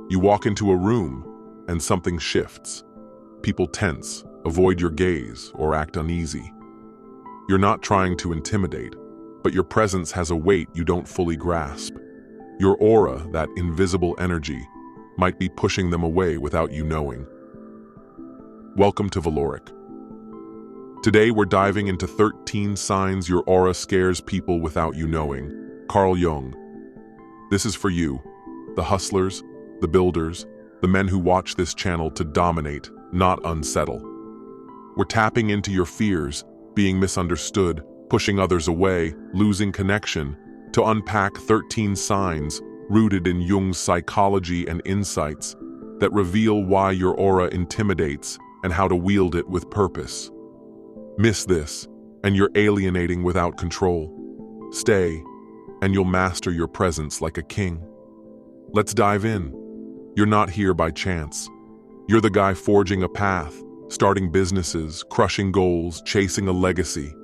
You walk into a room, and something shifts. People tense, avoid your gaze, or act uneasy. You're not trying to intimidate, but your presence has a weight you don't fully grasp. Your aura, that invisible energy, might be pushing them away without you knowing. Welcome to Valoric. Today we're diving into 13 signs your aura scares people without you knowing. Carl Jung. This is for you, the hustlers, the builders, the men who watch this channel to dominate, not unsettle. We're tapping into your fears, being misunderstood, pushing others away, losing connection, to unpack 13 signs rooted in Jung's psychology and insights that reveal why your aura intimidates and how to wield it with purpose. Miss this, and you're alienating without control. Stay, and you'll master your presence like a king. Let's dive in. You're not here by chance. You're the guy forging a path, starting businesses, crushing goals, chasing a legacy.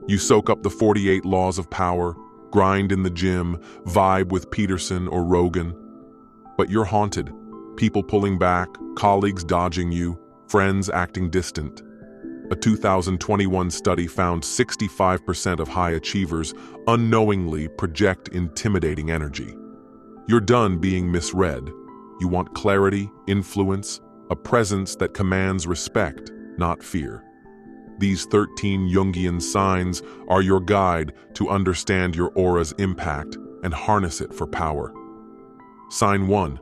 You soak up the 48 laws of power, grind in the gym, vibe with Peterson or Rogan. But you're haunted. People pulling back, colleagues dodging you, friends acting distant. A 2021 study found 65% of high achievers unknowingly project intimidating energy. You're done being misread. You want clarity, influence, a presence that commands respect, not fear. These 13 Jungian signs are your guide to understand your aura's impact and harness it for power. Sign 1.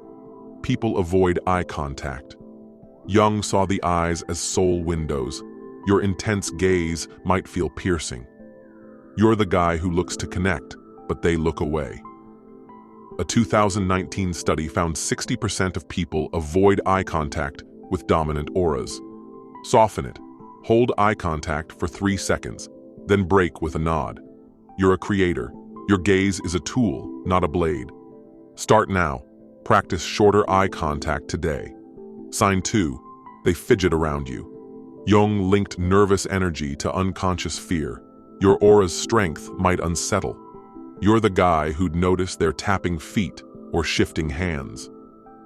People avoid eye contact. Jung saw the eyes as soul windows. Your intense gaze might feel piercing. You're the guy who looks to connect, but they look away. A 2019 study found 60% of people avoid eye contact with dominant auras. Soften it. Hold eye contact for 3 seconds, then break with a nod. You're a creator. Your gaze is a tool, not a blade. Start now. Practice shorter eye contact today. Sign 2. They fidget around you. Jung linked nervous energy to unconscious fear. Your aura's strength might unsettle. You're the guy who'd notice their tapping feet or shifting hands.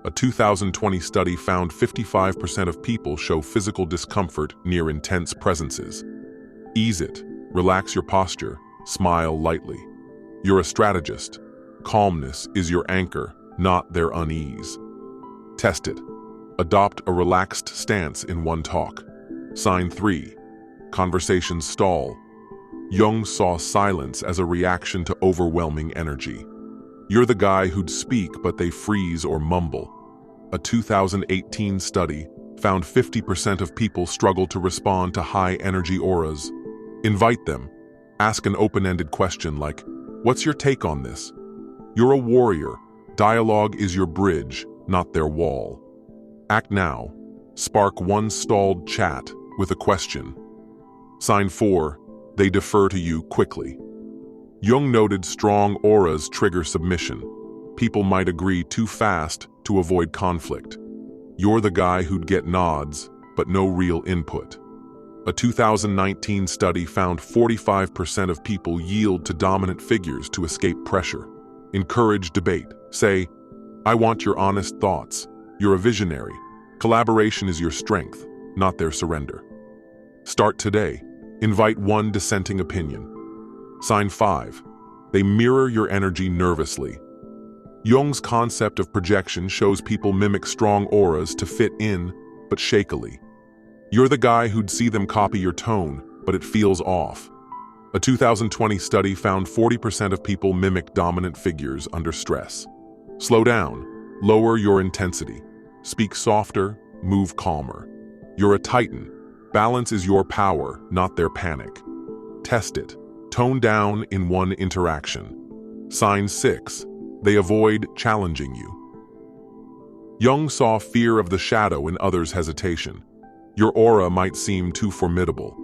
A 2020 study found 55% of people show physical discomfort near intense presences. Ease it, relax your posture, smile lightly. You're a strategist. Calmness is your anchor, not their unease. Test it. Adopt a relaxed stance in one talk. Sign 3. Conversations stall. Jung saw silence as a reaction to overwhelming energy. You're the guy who'd speak, but they freeze or mumble. A 2018 study found 50% of people struggle to respond to high-energy auras. Invite them. Ask an open-ended question like, "What's your take on this?" You're a warrior. Dialogue is your bridge, not their wall. Act now. Spark one stalled chat with a question. Sign 4. They defer to you quickly. Jung noted strong auras trigger submission. People might agree too fast to avoid conflict. You're the guy who'd get nods, but no real input. A 2019 study found 45% of people yield to dominant figures to escape pressure. Encourage debate. Say, "I want your honest thoughts. You're a visionary. Collaboration is your strength, not their surrender." Start today. Invite one dissenting opinion. Sign 5. They mirror your energy nervously. Jung's concept of projection shows people mimic strong auras to fit in, but shakily. You're the guy who'd see them copy your tone, but it feels off. A 2020 study found 40% of people mimic dominant figures under stress. Slow down. Lower your intensity. Speak softer, move calmer. You're a titan. Balance is your power, not their panic. Test it. Tone down in one interaction. Sign 6. They avoid challenging you. Jung saw fear of the shadow in others' hesitation. Your aura might seem too formidable.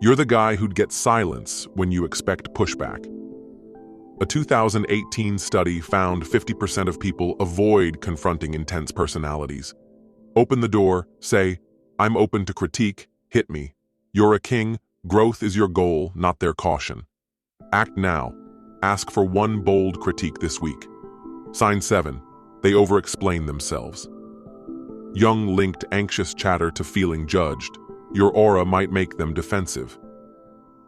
You're the guy who'd get silence when you expect pushback. A 2018 study found 50% of people avoid confronting intense personalities. Open the door, say, "I'm open to critique, hit me." You're a king, growth is your goal, not their caution. Act now. Ask for one bold critique this week. Sign 7. They over-explain themselves. Jung linked anxious chatter to feeling judged. Your aura might make them defensive.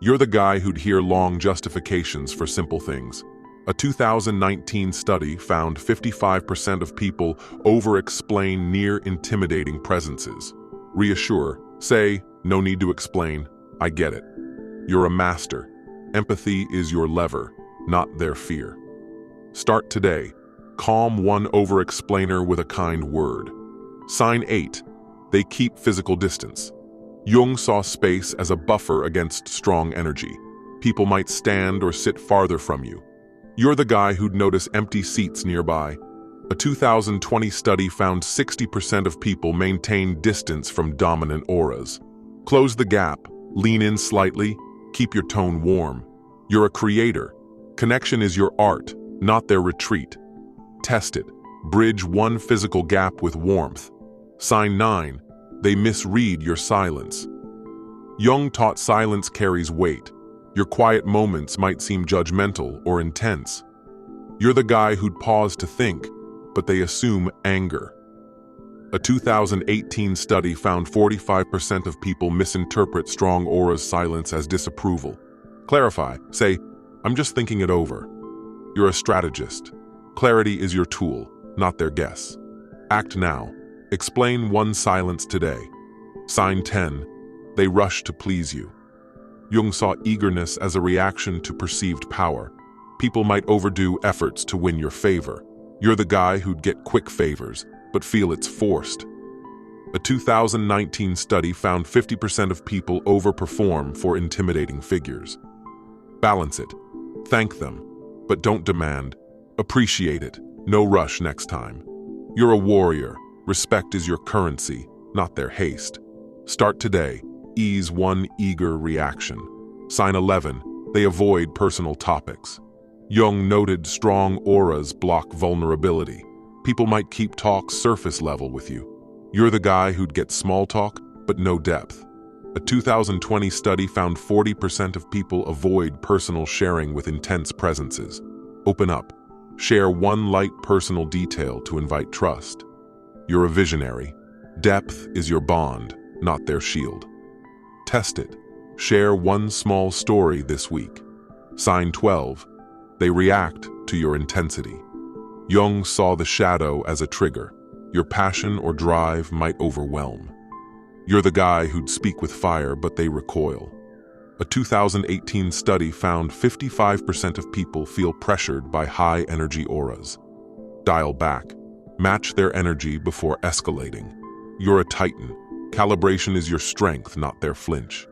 You're the guy who'd hear long justifications for simple things. A 2019 study found 55% of people over-explain near-intimidating presences. Reassure. Say, no need to explain. I get it. You're a master. Empathy is your lever, not their fear. Start today. Calm one over-explainer with a kind word. Sign 8. They keep physical distance. Jung saw space as a buffer against strong energy. People might stand or sit farther from you. You're the guy who'd notice empty seats nearby. A 2020 study found 60% of people maintain distance from dominant auras. Close the gap, lean in slightly, keep your tone warm. You're a creator. Connection is your art, not their retreat. Test it. Bridge one physical gap with warmth. Sign 9. They misread your silence. Jung taught silence carries weight. Your quiet moments might seem judgmental or intense. You're the guy who'd pause to think, but they assume anger. A 2018 study found 45% of people misinterpret strong aura's silence as disapproval. Clarify. Say, I'm just thinking it over. You're a strategist. Clarity is your tool, not their guess. Act now. Explain one silence today. Sign 10. They rush to please you. Jung saw eagerness as a reaction to perceived power. People might overdo efforts to win your favor. You're the guy who'd get quick favors, but feel it's forced. A 2019 study found 50% of people overperform for intimidating figures. Balance it. Thank them, but don't demand. Appreciate it. No rush next time. You're a warrior. Respect is your currency, not their haste. Start today. Ease one eager reaction. Sign 11. They avoid personal topics. Jung noted strong auras block vulnerability. People might keep talk surface level with you. You're the guy who'd get small talk, but no depth. A 2020 study found 40% of people avoid personal sharing with intense presences. Open up. Share one light personal detail to invite trust. You're a visionary. Depth is your bond, not their shield. Test it. Share one small story this week. Sign 12. They react to your intensity. Jung saw the shadow as a trigger. Your passion or drive might overwhelm. You're the guy who'd speak with fire, but they recoil. A 2018 study found 55% of people feel pressured by high-energy auras. Dial back. Match their energy before escalating. You're a titan. Calibration is your strength, not their flinch.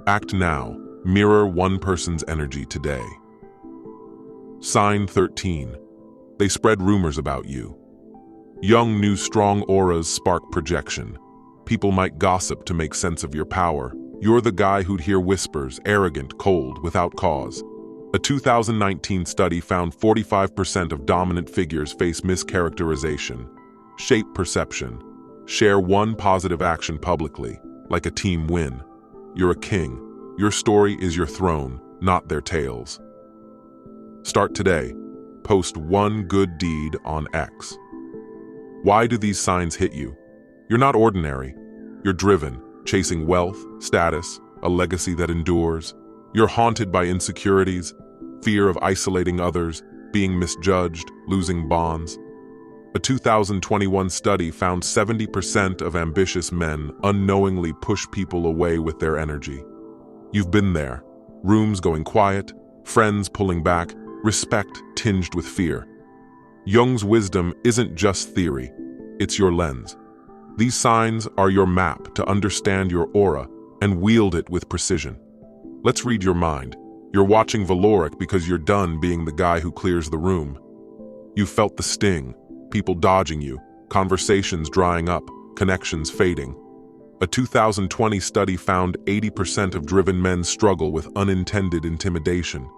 Act now. Mirror one person's energy today. Sign 13. They spread rumors about you. Jung knew strong auras spark projection. People might gossip to make sense of your power. You're the guy who'd hear whispers, arrogant, cold, without cause. A 2019 study found 45% of dominant figures face mischaracterization. Shape perception. Share one positive action publicly, like a team win. You're a king. Your story is your throne, not their tales. Start today. Post one good deed on X. Why do these signs hit you? You're not ordinary. You're driven, chasing wealth, status, a legacy that endures. You're haunted by insecurities, fear of isolating others, being misjudged, losing bonds. A 2021 study found 70% of ambitious men unknowingly push people away with their energy. You've been there. Rooms going quiet, friends pulling back, respect tinged with fear. Jung's wisdom isn't just theory, it's your lens. These signs are your map to understand your aura and wield it with precision. Let's read your mind. You're watching Valoric because you're done being the guy who clears the room. You felt the sting, people dodging you, conversations drying up, connections fading. A 2020 study found 80% of driven men struggle with unintended intimidation.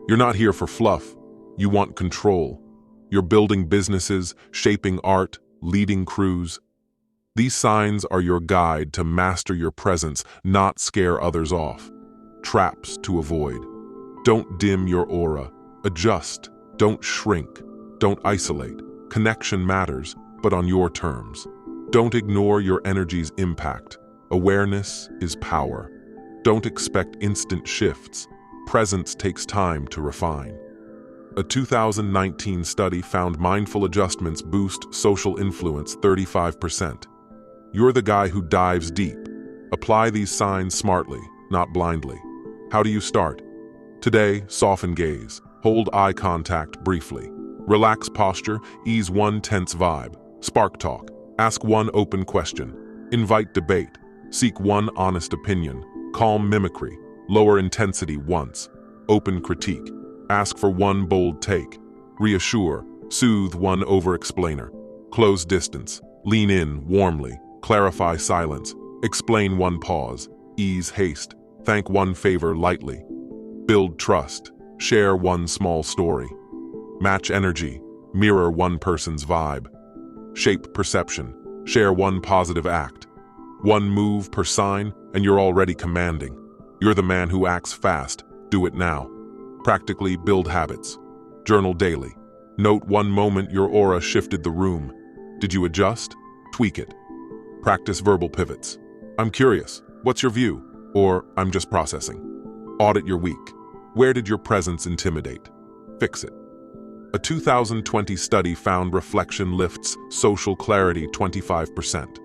You're not here for fluff. You want control. You're building businesses, shaping art, leading crews. These signs are your guide to master your presence, not scare others off. Traps to avoid. Don't dim your aura. Adjust. Don't shrink. Don't isolate. Connection matters, but on your terms. Don't ignore your energy's impact. Awareness is power. Don't expect instant shifts. Presence takes time to refine. A 2019 study found mindful adjustments boost social influence 35%. You're the guy who dives deep. Apply these signs smartly, not blindly. How do you start? Today, soften gaze. Hold eye contact briefly. Relax posture, ease one tense vibe. Spark talk. Ask one open question. Invite debate. Seek one honest opinion. Calm mimicry. Lower intensity once. Open critique. Ask for one bold take. Reassure. Soothe one over-explainer. Close distance. Lean in warmly. Clarify silence. Explain one pause. Ease haste. Thank one favor lightly. Build trust. Share one small story. Match energy. Mirror one person's vibe. Shape perception. Share one positive act. One move per sign, and you're already commanding. You're the man who acts fast. Do it now. Practically build habits. Journal daily. Note one moment your aura shifted the room. Did you adjust? Tweak it. Practice verbal pivots. I'm curious. What's your view? Or I'm just processing. Audit your week. Where did your presence intimidate? Fix it. A 2020 study found reflection lifts social clarity 25%.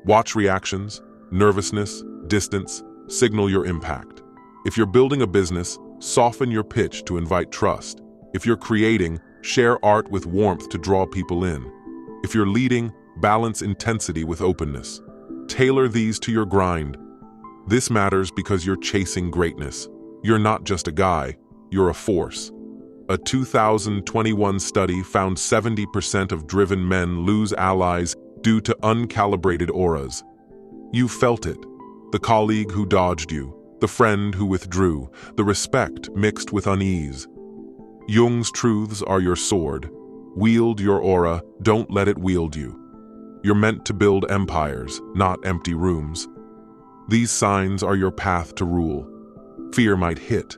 Watch reactions, nervousness, distance, signal your impact. If you're building a business, soften your pitch to invite trust. If you're creating, share art with warmth to draw people in. If you're leading, balance intensity with openness. Tailor these to your grind. This matters because you're chasing greatness. You're not just a guy, you're a force. A 2021 study found 70% of driven men lose allies due to uncalibrated auras. You felt it. The colleague who dodged you, the friend who withdrew, the respect mixed with unease. Jung's truths are your sword. Wield your aura, don't let it wield you. You're meant to build empires, not empty rooms. These signs are your path to rule. Fear might hit.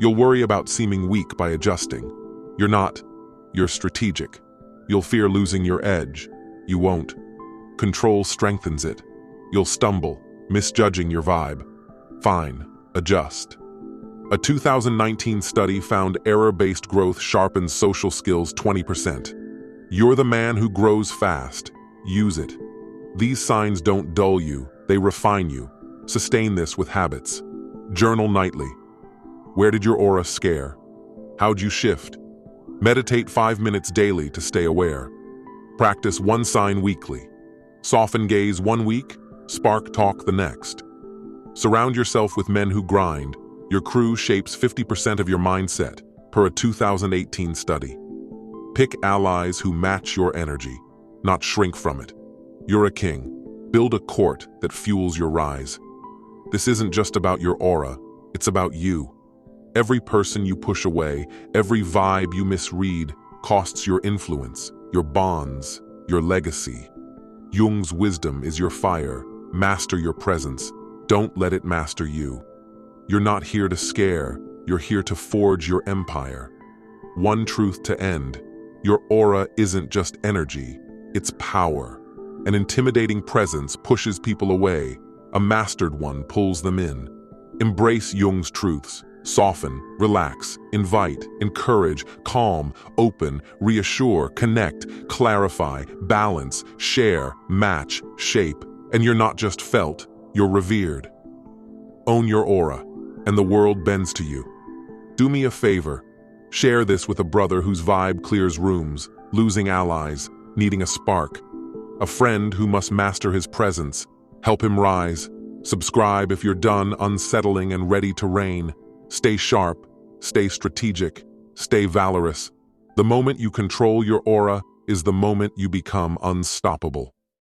You'll worry about seeming weak by adjusting. You're not. You're strategic. You'll fear losing your edge. You won't. Control strengthens it. You'll stumble, misjudging your vibe. Fine. Adjust. A 2019 study found error-based growth sharpens social skills 20%. You're the man who grows fast. Use it. These signs don't dull you, they refine you. Sustain this with habits. Journal nightly. Where did your aura scare? How'd you shift? Meditate 5 minutes daily to stay aware. Practice one sign weekly. Soften gaze 1 week, spark talk the next. Surround yourself with men who grind. Your crew shapes 50% of your mindset, per a 2018 study. Pick allies who match your energy, not shrink from it. You're a king. Build a court that fuels your rise. This isn't just about your aura, it's about you. Every person you push away, every vibe you misread, costs your influence, your bonds, your legacy. Jung's wisdom is your fire. Master your presence. Don't let it master you. You're not here to scare, you're here to forge your empire. One truth to end. Your aura isn't just energy, it's power. An intimidating presence pushes people away. A mastered one pulls them in. Embrace Jung's truths. Soften, relax, invite, encourage, calm, open, reassure, connect, clarify, balance, share, match, shape. And you're not just felt, you're revered. Own your aura, and the world bends to you. Do me a favor. Share this with a brother whose vibe clears rooms, losing allies, needing a spark. A friend who must master his presence. Help him rise. Subscribe if you're done unsettling and ready to reign. Stay sharp, stay strategic, stay valorous. The moment you control your aura is the moment you become unstoppable.